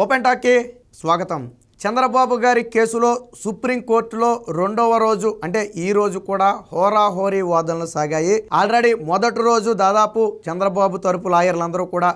Open టాక్కి స్వాగతం. చంద్రబాబు గారి కేసులో సుప్రీంకోర్టులో రెండవ రోజు అంటే ఈ రోజు కూడా హోరాహోరీ వాదనలు సాగాయి. ఆల్రెడీ మొదటి రోజు దాదాపు చంద్రబాబు తరపు లాయర్లందరూ కూడా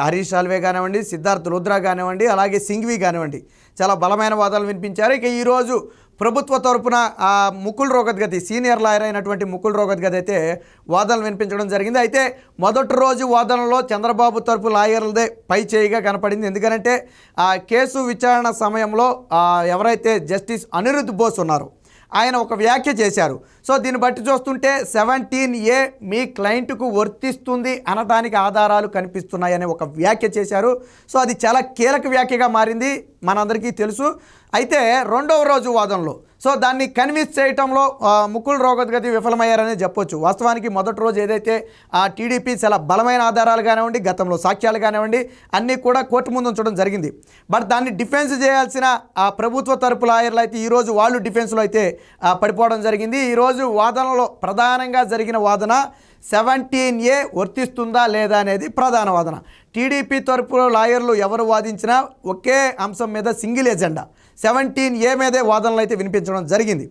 హరీష్ సాల్వే కానివ్వండి, సిద్ధార్థ్ లుద్రా కానివ్వండి, అలాగే సింఘ్వి కానివ్వండి చాలా బలమైన వాదనలు వినిపించారు. ఇక ఈరోజు ప్రభుత్వ తరపున ముకుల్ రోహత్గతి సీనియర్ లాయర్ అయినటువంటి ముకుల్ రోహత్గతి అయితే వాదనలు వినిపించడం జరిగింది. అయితే మొదటి రోజు వాదనలో చంద్రబాబు తరపు లాయర్లదే పై చేయిగా కనపడింది. ఎందుకంటే ఆ కేసు విచారణ సమయంలో ఎవరైతే జస్టిస్ అనిరుద్ధ్ బోస్ ఉన్నారో ఆయన ఒక వ్యాఖ్య చేశారు. సో దీన్ని బట్టి చూస్తుంటే 17A మీ క్లయింట్కు వర్తిస్తుంది అనడానికి ఆధారాలు కనిపిస్తున్నాయనే ఒక వ్యాఖ్య చేశారు. సో అది చాలా కీలక వ్యాఖ్యగా మారింది, మనందరికీ తెలుసు. అయితే రెండవ రోజు వాదనలో సో దాన్ని కన్విన్స్ చేయటంలో ముకుల్ రోహత్గతి విఫలమయ్యారని చెప్పొచ్చు. వాస్తవానికి మొదటి రోజు ఏదైతే టీడీపీ చాలా బలమైన ఆధారాలు కానివ్వండి, గతంలో సాక్ష్యాలు కానివ్వండి అన్నీ కూడా కోర్టు ముందు ఉంచడం జరిగింది. బట్ దాన్ని డిఫెన్స్ చేయాల్సిన ప్రభుత్వ తరపు లాయర్లు అయితే ఈరోజు వాళ్ళు డిఫెన్స్లో అయితే పడిపోవడం జరిగింది. ఈరోజు వాదనలో ప్రధానంగా జరిగిన వాదన 17A వర్తిస్తుందా లేదా అనేది ప్రధాన వాదన. టీడీపీ తరపు లాయర్లు ఎవరు వాదించినా ఒకే అంశం మీద సింగిల్ ఎజెండా 17A మీదే వాదనలు అయితే వినిపించడం జరిగింది.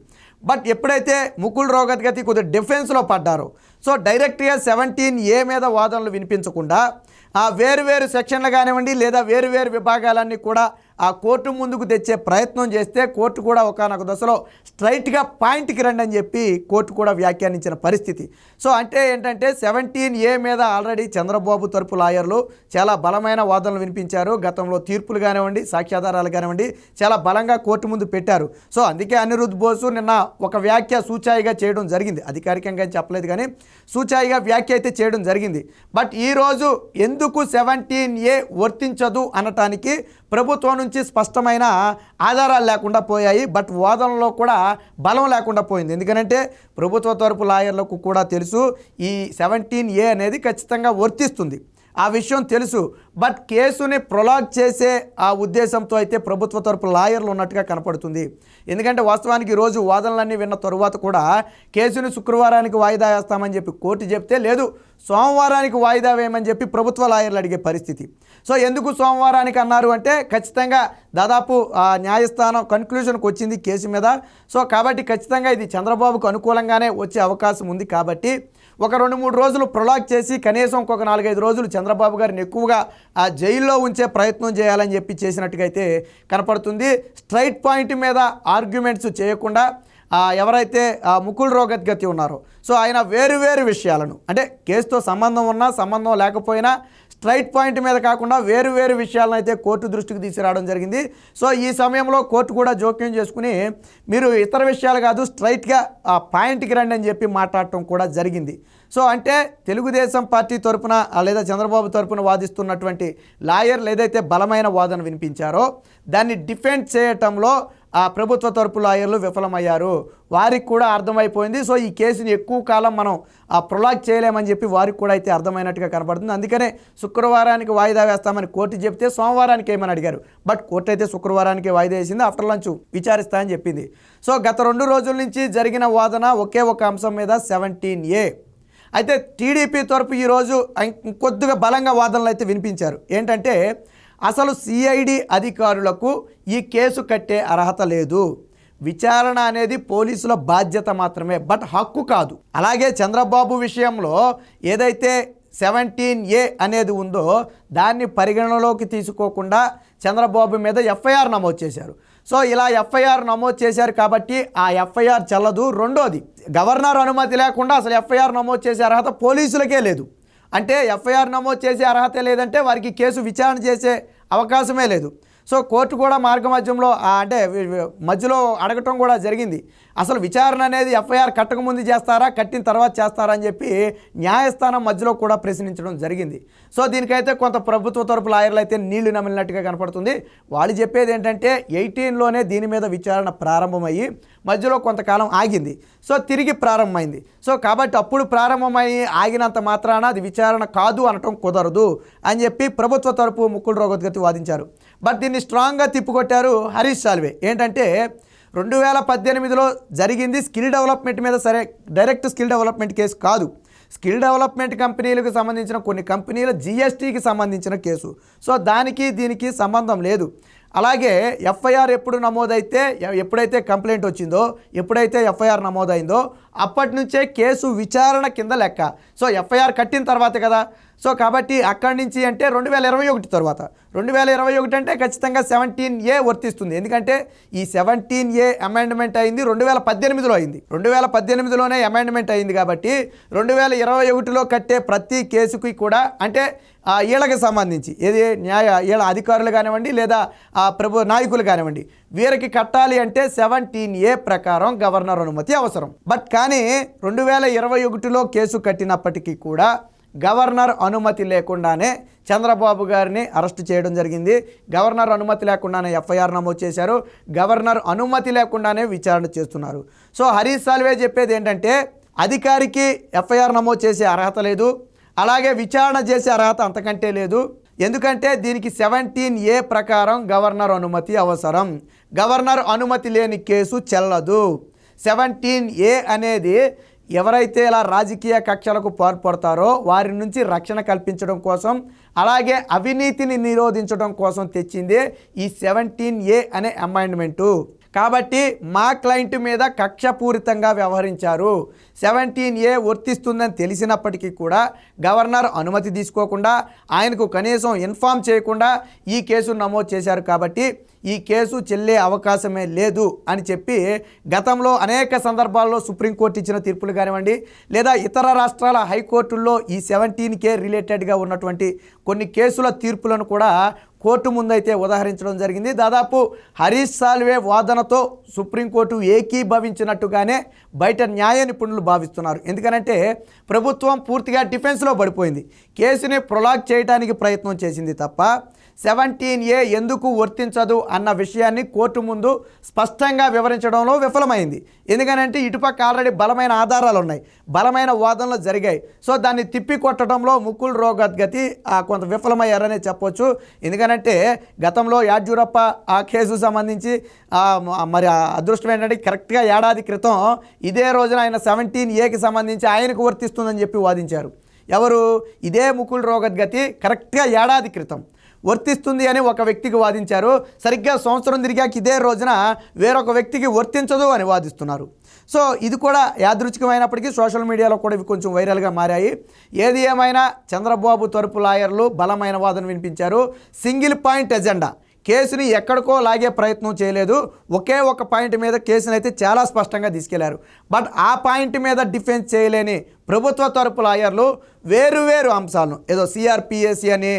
బట్ ఎప్పుడైతే ముకుల్ రోహత్గతి కొద్దిగా డిఫెన్స్లో పడ్డారో సో డైరెక్ట్గా 17A మీద వాదనలు వినిపించకుండా వేరు సెక్షన్లు కానివ్వండి లేదా వేరు విభాగాలన్నీ కూడా ఆ కోర్టు ముందుకు తెచ్చే ప్రయత్నం చేస్తే కోర్టు కూడా ఒకానొక దశలో స్ట్రైట్గా పాయింట్కి రండి అని చెప్పి కోర్టు కూడా వ్యాఖ్యానించిన పరిస్థితి. సో అంటే ఏంటంటే 17A మీద ఆల్రెడీ చంద్రబాబు తరపు లాయర్లు చాలా బలమైన వాదనలు వినిపించారు. గతంలో తీర్పులు కానివ్వండి, సాక్ష్యాధారాలు కానివ్వండి చాలా బలంగా కోర్టు ముందు పెట్టారు. సో అందుకే అనిరుద్ధ్ బోసు నిన్న ఒక వ్యాఖ్య సూచాయిగా చేయడం జరిగింది. అధికారికంగా చెప్పలేదు కానీ సూచాయిగా వ్యాఖ్య అయితే చేయడం జరిగింది. బట్ ఈరోజు ఎందుకు 17A వర్తించదు అనటానికి ప్రభుత్వం నుంచి స్పష్టమైన ఆధారాలు లేకుండా పోయాయి. బట్ వాదనలో కూడా బలం లేకుండా పోయింది. ఎందుకంటే ప్రభుత్వ తరపు లాయర్లకు కూడా తెలుసు ఈ 17A అనేది ఖచ్చితంగా వర్తిస్తుంది, ఆ విషయం తెలుసు. బట్ కేసుని ప్రొలాగ్ చేసే ఆ ఉద్దేశంతో అయితే ప్రభుత్వ తరపు లాయర్లు ఉన్నట్టుగా కనపడుతుంది. ఎందుకంటే వాస్తవానికి ఈరోజు వాదనలన్నీ విన్న తరువాత కూడా కేసుని శుక్రవారానికి వాయిదా వేస్తామని చెప్పి కోర్టు చెప్తే లేదు సోమవారానికి వాయిదా వేయమని చెప్పి ప్రభుత్వ లాయర్లు అడిగే పరిస్థితి. సో ఎందుకు సోమవారానికి అన్నారు అంటే ఖచ్చితంగా దాదాపు న్యాయస్థానం కన్క్లూజన్కి వచ్చింది కేసు మీద. సో కాబట్టి ఖచ్చితంగా ఇది చంద్రబాబుకు అనుకూలంగానే వచ్చే అవకాశం ఉంది. కాబట్టి ఒక 2-3 రోజులు ప్రొలాగ్ చేసి కనీసం ఇంకొక 4-5 రోజులు చంద్రబాబు గారిని ఎక్కువగా ఆ జైల్లో ఉంచే ప్రయత్నం చేయాలని చెప్పి చేసినట్టుగా అయితే కనపడుతుంది. స్ట్రైట్ పాయింట్ మీద ఆర్గ్యుమెంట్స్ చేయకుండా ఎవరైతే ముకుల్ రోహత్గతి ఉన్నారో సో ఆయన వేరు విషయాలను అంటే కేసుతో సంబంధం ఉన్నా సంబంధం లేకపోయినా స్ట్రైట్ పాయింట్ మీద కాకుండా వేరు విషయాలను అయితే కోర్టు దృష్టికి తీసుకురావడం జరిగింది. సో ఈ సమయంలో కోర్టు కూడా జోక్యం చేసుకుని మీరు ఇతర విషయాలు కాదు స్ట్రైట్గా పాయింట్కి రండి అని చెప్పి మాట్లాడటం కూడా జరిగింది. సో అంటే తెలుగుదేశం పార్టీ తరపున లేదా చంద్రబాబు తరపున వాదిస్తున్నటువంటి లాయర్లు ఏదైతే బలమైన వాదన వినిపించారో దాన్ని డిఫెండ్ చేయటంలో ప్రభుత్వ తరపు లాయర్లు విఫలమయ్యారు. వారికి కూడా అర్థమైపోయింది. సో ఈ కేసుని ఎక్కువ కాలం మనం ప్రొలాగ్ చేయలేమని చెప్పి వారికి కూడా అయితే అర్థమైనట్టుగా కనబడుతుంది. అందుకనే శుక్రవారానికి వాయిదా వేస్తామని కోర్టు చెప్తే సోమవారానికి ఏమని అడిగారు. బట్ కోర్టు అయితే శుక్రవారానికి వాయిదా వేసింది, ఆఫ్టర్ లంచ్ విచారిస్తా అని చెప్పింది. సో గత 2 రోజుల నుంచి జరిగిన వాదన ఒకే ఒక అంశం మీద 17A. అయితే టీడీపీ తరపు ఈరోజు కొద్దిగా బలంగా వాదనలు అయితే వినిపించారు. ఏంటంటే అసలు సిఐడి అధికారులకు ఈ కేసు కట్టే అర్హత లేదు, విచారణ అనేది పోలీసుల బాధ్యత మాత్రమే బట్ హక్కు కాదు. అలాగే చంద్రబాబు విషయంలో ఏదైతే 17A అనేది ఉందో దాన్ని పరిగణనలోకి తీసుకోకుండా చంద్రబాబు మీద ఎఫ్ఐఆర్ నమోదు చేశారు. సో ఇలా ఎఫ్ఐఆర్ నమోదు చేశారు కాబట్టి ఆ ఎఫ్ఐఆర్ చెల్లదు. రెండోది గవర్నర్ అనుమతి లేకుండా అసలు ఎఫ్ఐఆర్ నమోదు చేసే అర్హత పోలీసులకే లేదు. అంటే ఎఫ్ఐఆర్ నమోదు చేసే అర్హత లేదంటే వారికి కేసు విచారణ చేసే అవకాశమే లేదు. సో కోర్టు కూడా మార్గమధ్యంలో అంటే మధ్యలో అడగటం కూడా జరిగింది. అసలు విచారణ అనేది ఎఫ్ఐఆర్ కట్టకముందు చేస్తారా కట్టిన తర్వాత చేస్తారా అని చెప్పి న్యాయస్థానం మధ్యలో కూడా ప్రశ్నించడం జరిగింది. సో దీనికైతే కొంత ప్రభుత్వ తరపు లాయర్లు అయితే నీళ్లు నమిలినట్టుగా కనపడుతుంది. వాళ్ళు చెప్పేది ఏంటంటే 18లోనే దీని మీద విచారణ ప్రారంభమయ్యి మధ్యలో కొంతకాలం ఆగింది. సో తిరిగి ప్రారంభమైంది. సో కాబట్టి అప్పుడు ప్రారంభమయ్యి ఆగినంత మాత్రాన అది విచారణ కాదు అనటం కుదరదు అని చెప్పి ప్రభుత్వ తరపు ముకుల్ రోహత్గతి వాదించారు. బట్ దీన్ని స్ట్రాంగ్గా తిప్పుకొట్టారు హరీష్ సాల్వే. ఏంటంటే 2018లో జరిగింది స్కిల్ డెవలప్మెంట్ మీద, సరే డైరెక్ట్ స్కిల్ డెవలప్మెంట్ కేసు కాదు, స్కిల్ డెవలప్మెంట్ కంపెనీలకు సంబంధించిన కొన్ని కంపెనీల జిఎస్టీకి సంబంధించిన కేసు. సో దానికి దీనికి సంబంధం లేదు. అలాగే ఎఫ్ఐఆర్ ఎప్పుడు నమోదైతే, ఎప్పుడైతే కంప్లైంట్ వచ్చిందో, ఎప్పుడైతే ఎఫ్ఐఆర్ నమోదైందో అప్పటి నుంచే కేసు విచారణ కింద లెక్క. సో ఎఫ్ఐఆర్ కట్టిన తర్వాత కదా. సో కాబట్టి అక్కడి నుంచి అంటే 2021 తర్వాత, 2021 అంటే ఖచ్చితంగా 17A వర్తిస్తుంది. ఎందుకంటే ఈ 17A అమెండ్మెంట్ అయింది 2018లో అయింది. 2018లోనే అమెండ్మెంట్ అయింది కాబట్టి 2021లో కట్టే ప్రతి కేసుకి కూడా అంటే వీళ్ళకి సంబంధించి ఏది వీళ్ళ అధికారులు కానివ్వండి లేదా ప్రభు నాయకులు కానివ్వండి, వీరికి కట్టాలి అంటే 17A ప్రకారం గవర్నర్ అనుమతి అవసరం. బట్ కానీ 2021లో కేసు కట్టినప్పటికీ కూడా గవర్నర్ అనుమతి లేకుండానే చంద్రబాబు గారిని అరెస్ట్ చేయడం జరిగింది. గవర్నర్ అనుమతి లేకుండానే ఎఫ్ఐఆర్ నమోదు చేశారు. గవర్నర్ అనుమతి లేకుండానే విచారణ చేస్తున్నారు. సో హరీష్ సాల్వే చెప్పేది ఏంటంటే అధికారికి ఎఫ్ఐఆర్ నమోదు చేసే అర్హత లేదు, అలాగే విచారణ చేసే అర్హత అంతకంటే లేదు. ఎందుకంటే దీనికి 17A ప్రకారం గవర్నర్ అనుమతి అవసరం. గవర్నర్ అనుమతి లేని కేసు చెల్లదు. 17A అనేది ఎవరైతే ఇలా రాజకీయ కక్షలకు పాల్పడతారో వారి నుంచి రక్షణ కల్పించడం కోసం, అలాగే అవినీతిని నిరోధించడం కోసం తెచ్చిందే ఈ 17A అనే అమెండ్మెంటు. కాబట్టి మా క్లయింట్ మీద కక్షపూరితంగా వ్యవహరించారు. 17A వర్తిస్తుందని తెలిసినప్పటికీ కూడా గవర్నర్ అనుమతి తీసుకోకుండా, ఆయనకు కనీసం ఇన్ఫామ్ చేయకుండా ఈ కేసును నమోదు చేశారు. కాబట్టి ఈ కేసు చెల్లే అవకాశమే లేదు అని చెప్పి గతంలో అనేక సందర్భాల్లో సుప్రీంకోర్టు ఇచ్చిన తీర్పులు కానివ్వండి లేదా ఇతర రాష్ట్రాల హైకోర్టుల్లో ఈ 17K రిలేటెడ్గా ఉన్నటువంటి కొన్ని కేసుల తీర్పులను కూడా కోర్టు ముందైతే ఉదాహరించడం జరిగింది. దాదాపు హరీష్ సాల్వే వాదనతో సుప్రీంకోర్టు ఏకీభవించినట్టుగానే బయట న్యాయ నిపుణులు భావిస్తున్నారు. ఎందుకనంటే ప్రభుత్వం పూర్తిగా డిఫెన్స్లో పడిపోయింది. కేసుని ప్రొలాగ్ చేయడానికి ప్రయత్నం చేసింది తప్ప 17A ఎందుకు వర్తించదు అన్న విషయాన్ని కోర్టు ముందు స్పష్టంగా వివరించడంలో విఫలమైంది. ఎందుకనంటే ఇటుపక్క ఆల్రెడీ బలమైన ఆధారాలు ఉన్నాయి, బలమైన వాదనలు జరిగాయి. సో దాన్ని తిప్పికొట్టడంలో ముకుల్ రోహత్గతి కొంత విఫలమయ్యారనే చెప్పొచ్చు. ఎందుకనంటే గతంలో యాడ్యూరప్ప ఆ కేసు సంబంధించి మరి అదృష్టం ఏంటంటే కరెక్ట్గా ఏడాది క్రితం ఇదే రోజున ఆయన 17Aకి సంబంధించి ఆయనకు వర్తిస్తుందని చెప్పి వాదించారు. ఎవరు? ఇదే ముకుల్ రోహత్గతి కరెక్ట్గా ఏడాది క్రితం వర్తిస్తుంది అని ఒక వ్యక్తికి వాదించారు. సరిగ్గా సంవత్సరం తిరిగాక ఇదే రోజున వేరొక వ్యక్తికి వర్తించదు అని వాదిస్తున్నారు. సో ఇది కూడా యాదృచ్ఛికమైనప్పటికీ సోషల్ మీడియాలో కూడా ఇవి కొంచెం వైరల్గా మారాయి. ఏది ఏమైనా చంద్రబాబు తరపు లాయర్లు బలమైన వాదన వినిపించారు. సింగిల్ పాయింట్ ఎజెండా, కేసుని ఎక్కడికో లాగే ప్రయత్నం చేయలేదు. ఒకే ఒక పాయింట్ మీద కేసుని అయితే చాలా స్పష్టంగా తీసుకెళ్లారు. బట్ ఆ పాయింట్ మీద డిఫెన్స్ చేయలేని ప్రభుత్వ తరపు లాయర్లు వేరు అంశాలను ఏదో సిఆర్పిఎస్సి అని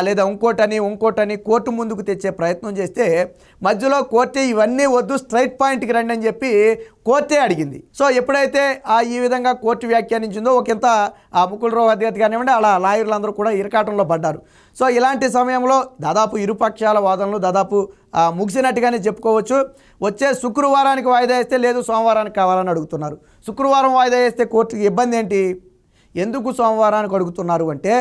లేదా ఇంకోటని కోర్టు ముందుకు తెచ్చే ప్రయత్నం చేస్తే మధ్యలో కోర్టే ఇవన్నీ వద్దు, స్ట్రైట్ పాయింట్కి రండి అని చెప్పి కోర్టే అడిగింది. సో ఎప్పుడైతే ఈ విధంగా కోర్టు వ్యాఖ్యానించిందో ఒకంత ముకుల్ రోహత్గతి కానివ్వండి అలా లాయర్లందరూ కూడా ఇరకాటంలో పడ్డారు. సో ఇలాంటి సమయంలో దాదాపు ఇరుపక్షాల వాదనలు దాదాపు ముగిసినట్టుగానే చెప్పుకోవచ్చు. వచ్చే శుక్రవారానికి వాయిదా వేస్తే లేదు సోమవారానికి కావాలని అడుగుతున్నారు. శుక్రవారం వాయిదా వేస్తే కోర్టుకి ఇబ్బంది ఏంటి? ఎందుకు సోమవారానికి అడుగుతున్నారు అంటే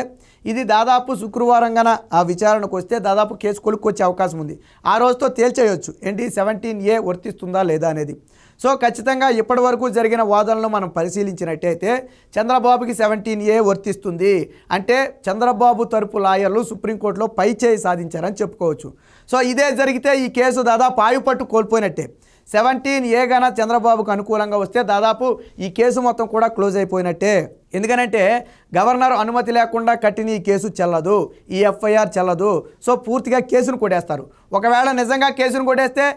ఇది దాదాపు శుక్రవారం గన ఆ విచారణకు వస్తే దాదాపు కేసు కొలుక్కొచ్చే అవకాశం ఉంది. ఆ రోజుతో తేల్చేయొచ్చు ఏంటి 17A వర్తిస్తుందా లేదా అనేది. సో ఖచ్చితంగా ఇప్పటి వరకు జరిగిన వాదనలు మనం పరిశీలించినట్టయితే చంద్రబాబుకి 17A వర్తిస్తుంది అంటే చంద్రబాబు తరపు లాయర్లు సుప్రీంకోర్టులో పై చేయి సాధించారని చెప్పుకోవచ్చు. సో ఇదే జరిగితే ఈ కేసు దాదాపు ఆయుపట్టు కోల్పోయినట్టే. 17A గాన చంద్రబాబుకు అనుకూలంగా వస్తే దాదాపు ఈ కేసు మొత్తం కూడా క్లోజ్ అయిపోయినట్టే. ఎందుకనంటే గవర్నర్ అనుమతి లేకుండా కట్టిన ఈ కేసు చెల్లదు, ఈ ఎఫ్ఐఆర్ చెల్లదు. సో పూర్తిగా కేసును కొట్టేస్తారు. ఒకవేళ నిజంగా కేసును కొట్టేస్తే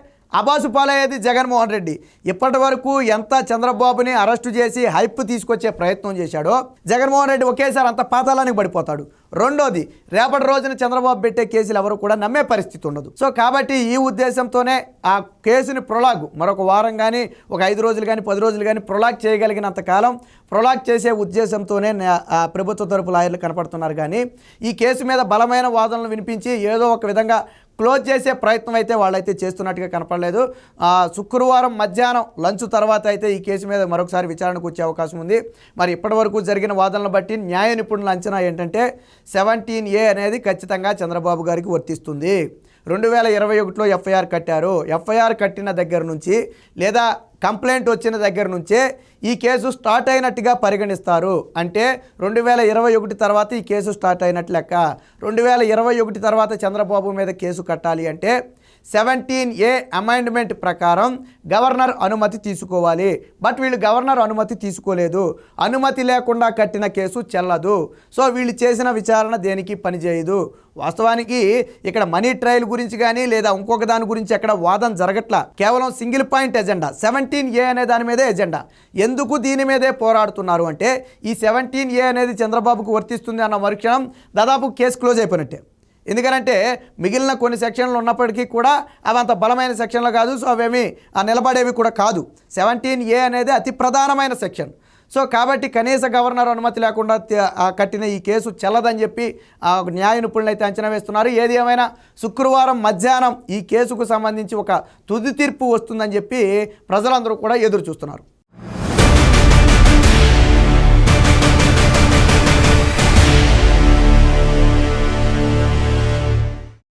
అబాసు పాలయ్యేది జగన్మోహన్ రెడ్డి. ఇప్పటి వరకు ఎంత చంద్రబాబుని అరెస్టు చేసి హైప్ తీసుకొచ్చే ప్రయత్నం చేశాడో జగన్మోహన్ రెడ్డి ఒకేసారి అంత పాతాళానికి పడిపోతాడు. రెండోది, రేపటి రోజున చంద్రబాబు పెట్టే కేసులు ఎవరు కూడా నమ్మే పరిస్థితి ఉండదు. సో కాబట్టి ఈ ఉద్దేశంతోనే ఆ కేసుని ప్రొలాగ్ మరొక వారం కానీ ఒక 5 రోజులు కానీ 10 రోజులు కానీ ప్రొలాగ్ చేయగలిగినంత కాలం ప్రొలాగ్ చేసే ఉద్దేశంతోనే ప్రభుత్వ తరపు లాయర్లు కనపడుతున్నారు. కానీ ఈ కేసు మీద బలమైన వాదనలు వినిపించి ఏదో ఒక విధంగా క్లోజ్ చేసే ప్రయత్నం అయితే వాళ్ళైతే చేస్తున్నట్టుగా కనపడలేదు. శుక్రవారం మధ్యాహ్నం లంచ్ తర్వాత అయితే ఈ కేసు మీద మరొకసారి విచారణకు వచ్చే అవకాశం ఉంది. మరి ఇప్పటివరకు జరిగిన వాదనలు బట్టి న్యాయ నిపుణుల అంచనా ఏంటంటే 17A అనేది ఖచ్చితంగా చంద్రబాబు గారికి వర్తిస్తుంది. 2021లో ఎఫ్ఐఆర్ కట్టారు. ఎఫ్ఐఆర్ కట్టిన దగ్గర నుంచి లేదా కంప్లైంట్ వచ్చిన దగ్గర నుంచే ఈ కేసు స్టార్ట్ అయినట్టుగా పరిగణిస్తారు. అంటే 2021 తర్వాత ఈ కేసు స్టార్ట్ అయినట్లు లెక్క. 2021 తర్వాత చంద్రబాబు మీద కేసు కట్టాలి అంటే 17A అమెండ్మెంట్ ప్రకారం గవర్నర్ అనుమతి తీసుకోవాలి. బట్ వీళ్ళు గవర్నర్ అనుమతి తీసుకోలేదు. అనుమతి లేకుండా కట్టిన కేసు చెల్లదు. సో వీళ్ళు చేసిన విచారణ దేనికి పనిచేయదు. వాస్తవానికి ఇక్కడ మనీ ట్రయల్ గురించి కానీ లేదా ఇంకొక దాని గురించి ఎక్కడ వాదన జరగట్లా. కేవలం సింగిల్ పాయింట్ ఎజెండా 17A అనే దాని మీదే ఎజెండా. ఎందుకు దీని మీదే పోరాడుతున్నారు అంటే ఈ 17A అనేది చంద్రబాబుకు వర్తిస్తుంది అన్న మరుక్షణం దాదాపు కేసు క్లోజ్ అయిపోయినట్టే. ఎందుకంటే మిగిలిన కొన్ని సెక్షన్లు ఉన్నప్పటికీ కూడా అవి అంత బలమైన సెక్షన్లు కాదు. సో అవేమి నిలబడేవి కూడా కాదు. 17A అనేది అతి ప్రధానమైన సెక్షన్. సో కాబట్టి కనీస గవర్నర్ అనుమతి లేకుండా కట్టిన ఈ కేసు చెల్లదని చెప్పి న్యాయ నిపుణులు అయితే అంచనా వేస్తున్నారు. ఏది ఏమైనా శుక్రవారం మధ్యాహ్నం ఈ కేసుకు సంబంధించి ఒక తుది తీర్పు వస్తుందని చెప్పి ప్రజలందరూ కూడా ఎదురు చూస్తున్నారు.